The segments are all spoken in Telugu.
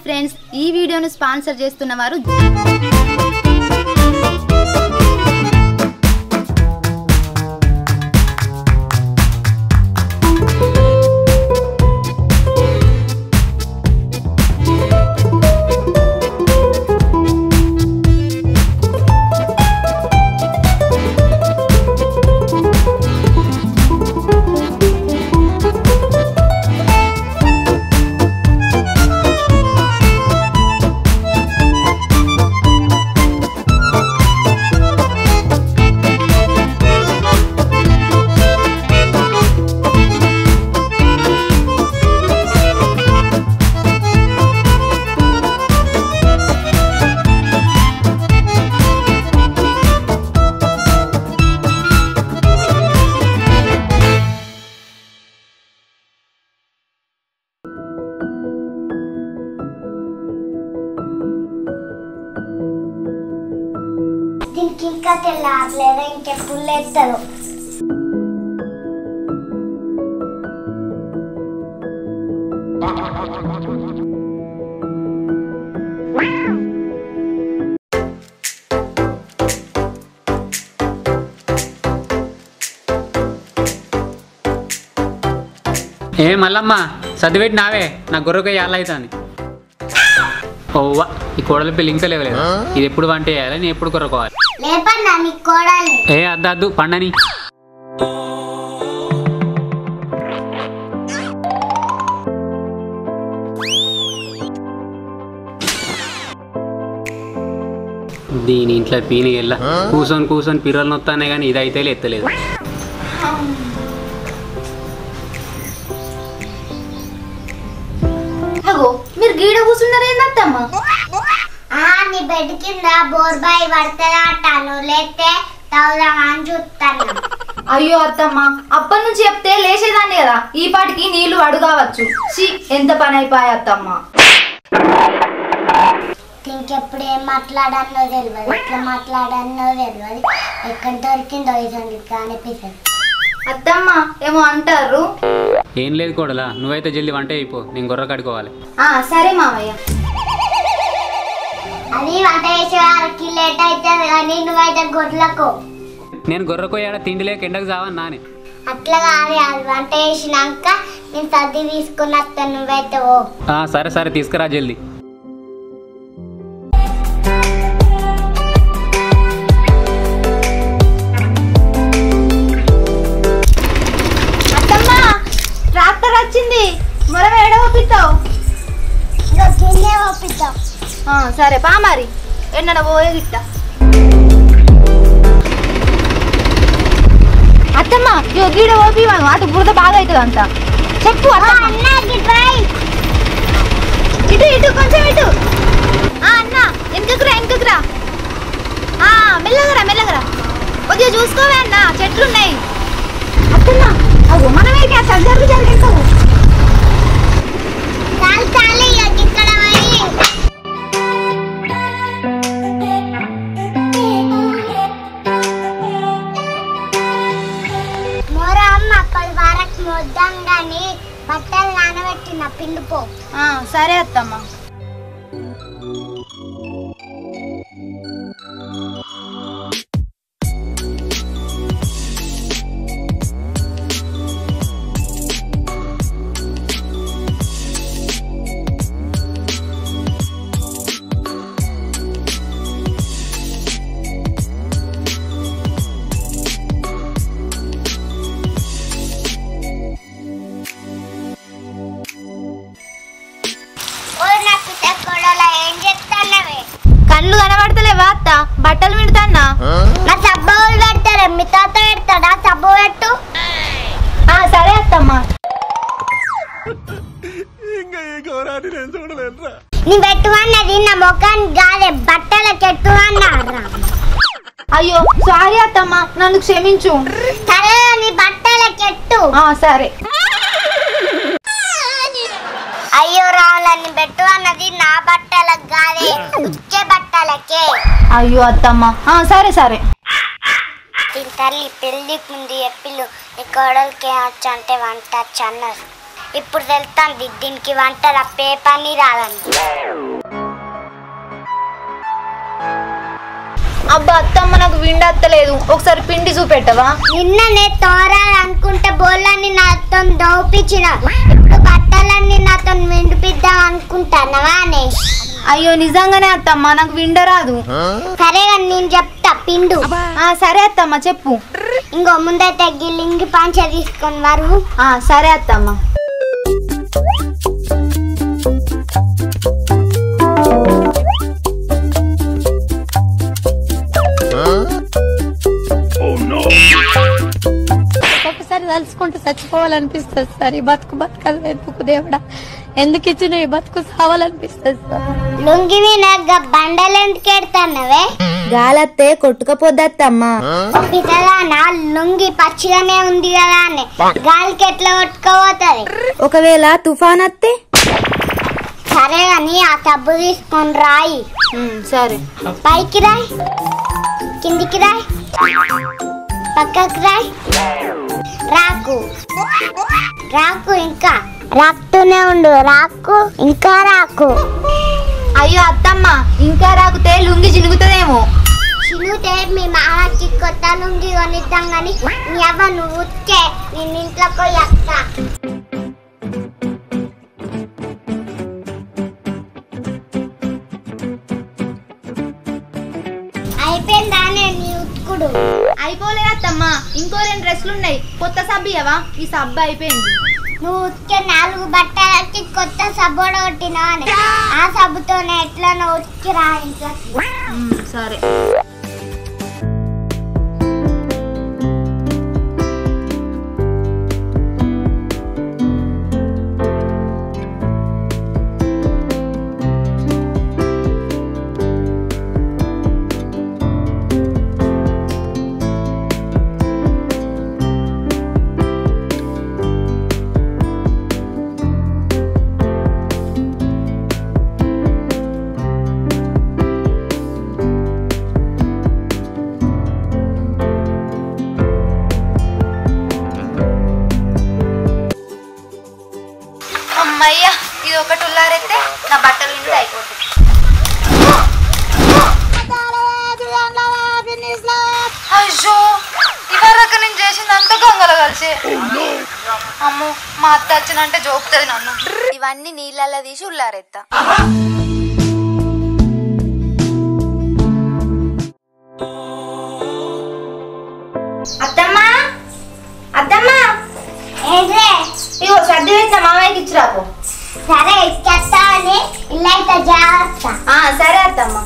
ఫ్రెండ్స్, ఈ వీడియోను స్పాన్సర్ చేస్తున్న వారు ఇంకా తెల్లారలేదు, ఇంకెప్పుడు లేస్తారు. ఏ మల్లమ్మ చదివేటి నావే, నా గొర్రెక యాళ్ళైతుంది. ఓవ్వ, ఈ కోడల పిల్లలు ఇంకా లేవలేదు. ఇది ఎప్పుడు వంట చేయాలి, నేను ఎప్పుడు కొరకోవాలి? ఏ అద్దు పండని. దీని ఇంట్లో పీని వెళ్ళ కూర్చొని పిర్రలు నొత్తానే కానీ ఇది అయితే ఎత్తలేదు. మీరు గీడ కూర్చున్నారేందమ్మా? నీ బెడ్ కింద బోర్బాయి పడతాను, లేతే తౌదామని చూస్తాను. అయ్యో అత్తమ్మ, అప్పటి నుంచి చెప్తే లేచేదాన్ని కదా, ఈ పాటికి నీళ్లు అడుగావచ్చు. ఎంత పని అయిపోయా అత్తమ్మ. ఇంకెప్పుడు ఏం మాట్లాడానో తెలియదు, ఎట్లా మాట్లాడానో తెలియదు, ఎక్కడ దొరికిందో అనిపిస్తుంది. అత్తమ్మ ఏమో అంటారు. ఏం లేదు కోడలా, నువ్వైతే జల్ది వంట అయిపో, నేను గొర్రె కడుకోవాలి. సరే మామయ్య. అది వంట చేసే వారికి లేట్ అవుతుంది కానీ నువ్వైతే గొడ్లకు. నేను గొర్రెకోయాడ తిండి లేక ఎండకు చావని నానే. అట్లా కాదు, అది వంట చేసినాక నేను సర్ది తీసుకుని వస్తాను, నువ్వైతే ఓ. సరే తీసుకురా జల్ది. ట్రాక్టర్ వచ్చింది, మనం ఏడ పంపిస్తావు? పంపిస్తావు. సరే పా మరి, ఎన్న పోయే గిట్ట. అత్తమ్మ గీడ ఓపి అటు బురద బాగా అవుతుంది అంత. చెప్పు ఇటు కొంచెం ఇటు. అన్న వెనకకురా మెల్లగరా కొద్దిగా చూసుకోవే అన్న, చెట్లున్నాయి. అత్తమ్మ అవు మనమే జరిగిస్తావు. బట్టలు నానబెట్టిన పిండిపో. సరే అత్తమ్మ. కళ్ళు కనబడతలేవా అత్త? బట్టలు విడతాన్నా. నా సబ్బులు పెడతారు, మీ తాత పెడతాడా? సబ్బు పెట్టు. సరే అత్తమ్మ. నీ పెట్టు అన్నది నా ముఖానికి కాదే, బట్టలకు ఎట్టు అన్నారా? అయ్యో సారీ అత్తమ్మ, నన్ను క్షమించు. సరే నీ బట్టలకు ఎట్టు. సరే. అయ్యో రావులని పెట్టు అన్నది నా బట్టలకు కాదే, ఉచ్చే బట్టలకే. అయ్యో అత్తమ్మ. సరే. తల్లి పెళ్లికి ముందు ఎప్పిలు నీ కోడలికి వచ్చు అంటే వంట వచ్చు అన్నారు. ఇప్పుడు తెలుస్తుంది దీనికి వంటల పేపర్ని రాదని. అబ్బా అత్తమ్మ నాకు విండత్తలేదు, ఒకసారి పిండి చూపెట్టవా? నిన్ననే తోరాలనుకుంటే బోళ్ళని నాతో దోపించిన, ఇప్పుడు బట్టలన్నీ నాతో విండిపిద్దాం అనుకుంటానవానే. అయ్యో నిజంగానే అత్తమ్మ నాకు విండరాదు. సరే నేను చెప్తా పిండు. సరే అత్తమ్మ చెప్పు. ఇంకో ముందైతే లింగి పంచ తీసుకొని వరు. సరే అత్తమ్మ. ఒక్కొక్కసారి తలుచుకుంటూ చచ్చిపోవాలనిపిస్తుంది సార్. ఈ బతుకు బతకాలి ఎందుకు దేవుడా, ఎందుకు ఇచ్చిన ఈ బతుకు సావాలనిపిస్తుంది సార్. లుంగి మీద బండలు ఎందుకు ఎడతానవే? గాలత్తే కొట్టుకపోద్దమ్మా. పిల్లనా లుంగి పచ్చిగానే ఉంది కదా అని గాలికి ఎట్లా కొట్టుకోపోతుంది? ఒకవేళ తుఫాన్ అత్తే? సరే అని ఆ టబ్బు తీసుకొని రాయి. సరే. పైకి రాయి, కిందికి రాయి, పక్కకి రాయి. రాకు రాకు ఇంకా రాకుతూనే ఉండు. రాకు ఇంకా రాకు. అయ్యో అత్తమ్మ ఇంకా రాకుతే లుంగి చిలుగుతుందేమో. చిలుగుతే మీ మామకి కొత్త లుంగి కొనిద్దాం కానీ నీ అవ్వ నువ్వు ఉత్తే నేను ఇంట్లోకి వస్తా. అయిపోయిందానే నీ ఉత్కుడు? అయిపోలేదు అత్తమ్మ, ఇంకో 2 డ్రెస్సులు ఉన్నాయి. కొత్త సబ్బియవా? ఈ సబ్బు అయిపోయింది. నువ్వు ఉతికే 4 బట్టలకి కొత్త సబ్బు కొట్టినావు అని ఆ సబ్బుతోనే ఎట్లా నువ్వు ఉతికి రా ఇంట్లోకి. సరే. అమ్మయ్యా ఇది ఒకటి ఉల్లారైతే నా బట్టలు నిండి అయిపోతుంది. అయ్యో ఇవరకు నేను చేసింది అంతా గంగల కలిసి. అమ్మో మా అత్త వచ్చినంటే జోకుతుంది నన్ను. ఇవన్నీ నీళ్ళల్లో తీసి ఉల్లారెత్తా. అత్తమ్మా అత్తమ్మా ఇగో సర్ది వేస్తా మామయ్యకి ఇచ్చిరాకు. సరే ఇచ్చేస్తా అని ఇలా అయితే జాగ్రత్త. సరే అత్తమ్మ.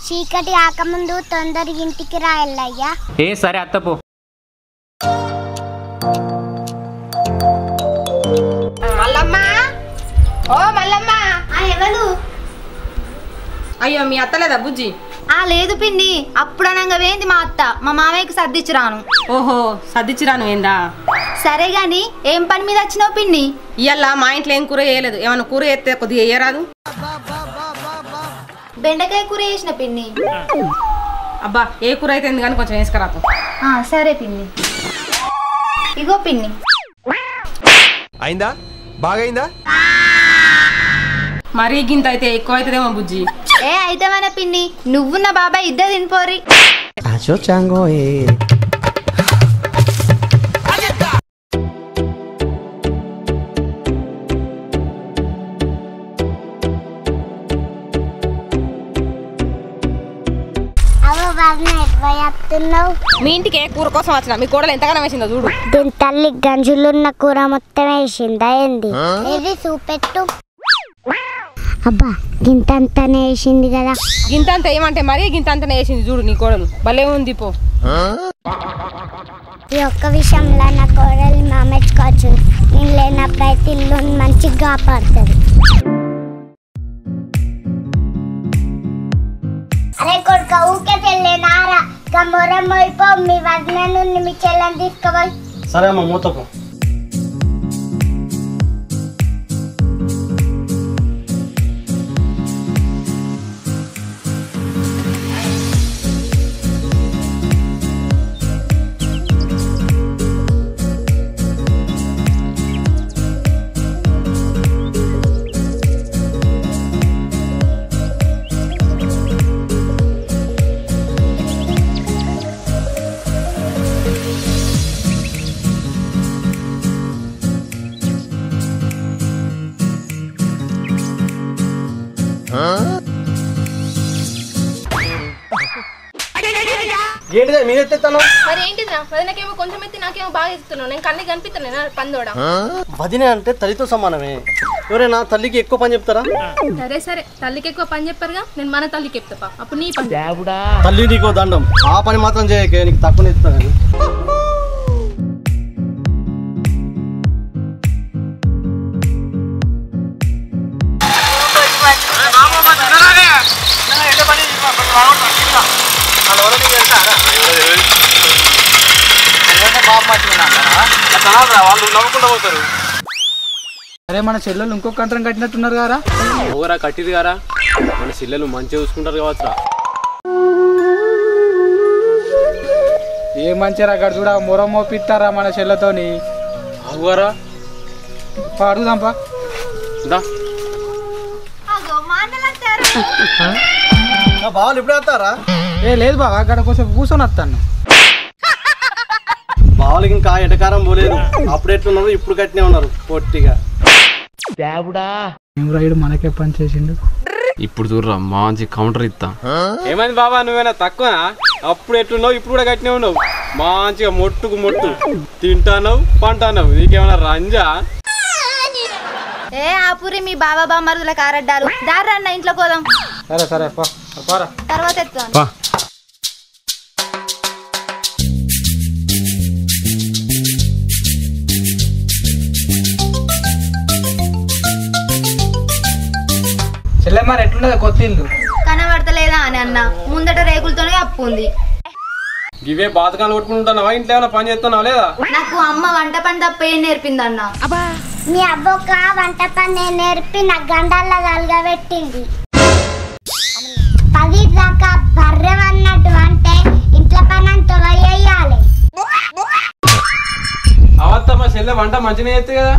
చీకటి ఆకముందు తొందరగా ఇంటికి రా ఎల్లయ్యా. సరే అత్తపో. మల్లమ్మా, ఓ మల్లమ్మా. ఎవరు? అయ్యో మీ అత్తలేదా బుజ్జి? లేదు పిన్ని, అప్పుడు అనగా వేంది మా అత్త. మా మామయ్యకి సర్దిచ్చిరాను. ఓహో సర్దిచ్చిరాను ఏందా? సరే గాని ఏం పని మీద వచ్చినావు పిన్ని? ఇవాళ మా ఇంట్లో ఏం కూర చేయలేదు, ఏమన్నా కూర చేస్తే కొద్దిగా వేయరాదు. బెండకాయ కూర చేసిన పిన్ని. అబ్బా ఏ కూర అయితే కానీ కొంచెం వేసుకురాకు. సరే పిన్ని. ఇగో పిన్ని. అయిందా? బాగైందా? మరీ గింత అయితే ఎక్కువ అవుతుందేమో బుజ్జి. అయితే మన పిన్ని నువ్వు నా బాబాయ్ ఇద్దరు తినిపోరి. మీ ఇంటికి ఏ కూర కోసం వచ్చిన మీ కోడలు ఎంతగానో వేసిందో చూడు. దీని తల్లి గంజులున్న కూర మొత్తం వేసిందా ఏంది? ఇది చూపెట్టు. అబ్బా గింతంతానే వేసింది కదా. గింతంత ఏమంటే మరీ గింతంతనే వేసింది చూడు నీ కోడలు. భలే ఉంది పో. ఈ ఒక్క విషయంలో నా కోడలు మా మెచ్చుకోవచ్చు. నేను లేనప్పుడైతే ఇల్లు మంచిగా కాపాడుతుంది. అరే కొడుక ఊకే చెల్లేనారా గమ్మొరం అయిపో. మీ వదిన నుండి మీ చెల్లని తీసుకోవాలి. సరే అమ్మ మూతకు. ఏంటిదే మీరు ఎత్తేస్తాను? మరి ఏంటిదిరా వదినకేమో కొంచెం ఎత్తి నాకేమో బాగా ఎత్తున్నావు. నేను కన్నీ కనిపిస్తున్నాను పందోడా. వదిన అంటే తల్లితో సమానమే. ఎవరైనా తల్లికి ఎక్కువ పని చెప్తారా? సరే తల్లికి ఎక్కువ పని చెప్పారుగా, నేను మన తల్లికి చెప్తా. అప్పుడు నీ పని. తల్లి నీకో దండం. ఆ పని మాత్రం చేయకే, నీకు తక్కువ ఎత్తుతా కానీ. వాళ్ళు నవ్వుకుంటూ పోతారు. అరే మన చెల్లెలు ఇంకొక కంట్రం కట్టినట్టున్నారు కదా. ఊరా కట్టిది గారా, మన చెల్లెలు మంచిగా చూసుకుంటారు కావచ్చురా. ఏ మంచిరా అక్కడ చూడ మొరం మోపిస్తారా మన చెల్లెతోని. అవుగారా అడుగుదాంపా. బావులు ఇప్పుడే వస్తారా? లేదు బావ, అక్కడ కొంచెం కూర్చొని వస్తాను. బావులకి ఇంకా ఎటకారం పోలేదు. అప్పుడు ఎట్లున్నారు ఇప్పుడు కట్టినే ఉన్నారు పొట్టిగా. రైడు మనకే పని చేసిండు. ఇప్పుడు చూడరా మంచి కౌంటర్ ఇస్తా. ఏమైంది బాబా, నువ్వేనా తక్కువ? అప్పుడు ఎట్లున్నావు ఇప్పుడు కూడా కట్టినే ఉన్నావు. మంచిగా మొట్టుకు మొట్టు తింటానవు పంటానవు. నీకేమన్నా రంజా? ఆపురి మీ బాబా బామ్మరుదుల కారడ్డాలు. దారి అన్న ఇంట్లో పోదాం. సరే తర్వాత ఎత్తాను. చెల్లె మరి ఎట్లున్నది కొత్త ఇల్లు? కనబడతలేదా అని అన్న, ముందట రేకులతోనే అప్పు ఉంది. ఇవే బాతకాలు కొట్టుకుంటున్నావా? ఇంట్లో ఏమైనా పని చేస్తున్నావా లేదా? నాకు అమ్మ వంట పని తప్ప ఏం నేర్పింది అన్న. మీ అబ్బొక్క వంట పని నేర్పి నా గండాల్లో కలగబెట్టింది. 10 దాకా బర్రెం అన్నట్టు అంటే ఇంట్లో పని అంతా వేయాలి. అవత్తమ్మ చెల్లె వంట మంచిగా చేస్తే కదా.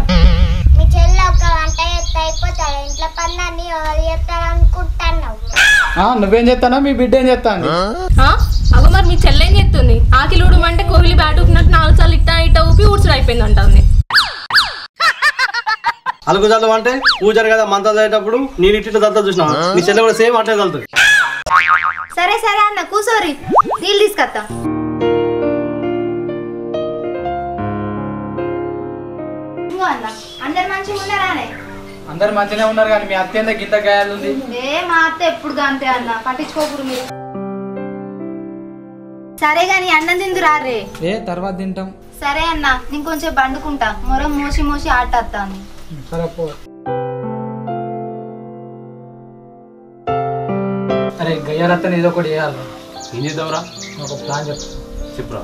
మీ చెల్లి ఒక వంట చేస్తే అయిపోతాడు. ఇంట్లో పని అన్ని ఎవరు చేస్తారు అనుకుంటున్నావు? నువ్వేం చేస్తానో మీ బిడ్డ ఏం చేస్తాను? అగో మరి మీ చెల్లెం చేస్తుంది. ఆకిలు ఊడమంటే కోవిలి బ్యాట్ ఊపినట్టు 4 సార్లు ఇట్ట ఊపి ఊడ్చుడు అయిపోయింది అంటుంది. అలుగు చల్లు అంటే పూజారు కదా మంత్రాలు చదివేటప్పుడు నేను ఇట్లా చదువుతా చూసినా. మీ చెల్లె కూడా సేమ్ అట్లే చదువుతుంది. సరే అన్న కూసోరి, నీళ్ళు తీసుకొస్తా. అన్న అందరు మంచిగా ఉన్నారానే? అందరు మంచిగానే ఉన్నారు కానీ మీ అత్యంత గింత గాయాలు ఉంది. మా అత్త ఎప్పుడు అంతే అన్న, పట్టించుకోకూడదు మీరు. సరే గాని అన్నం తిందు రారే. తర్వాత తింటాం. సరే అన్న, నేను కొంచెం బండుకుంటా. మొరం మోసి మోసి ఆటేస్తాను. సరే పో. అరే గయ్యాలత్తని ఏదో ఒకటి చేయాలి. ఏం చేద్దాంరా? ఒక ప్లాన్ చెప్పురా. చెప్పురా.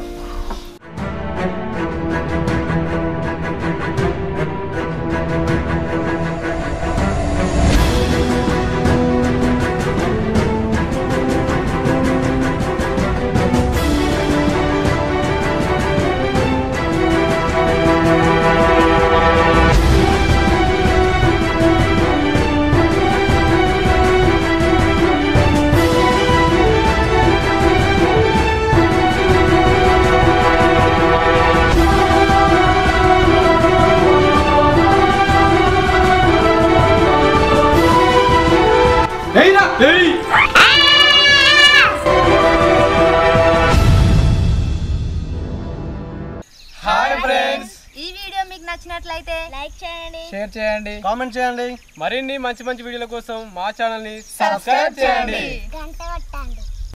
హాయ్ ఫ్రెండ్స్, ఈ వీడియో మీకు నచ్చినట్లయితే లైక్ చేయండి, షేర్ చేయండి, కామెంట్ చేయండి. మరిన్ని మంచి మంచి వీడియోల కోసం మా ఛానల్ ని సబ్స్క్రైబ్ చేయండి. గంట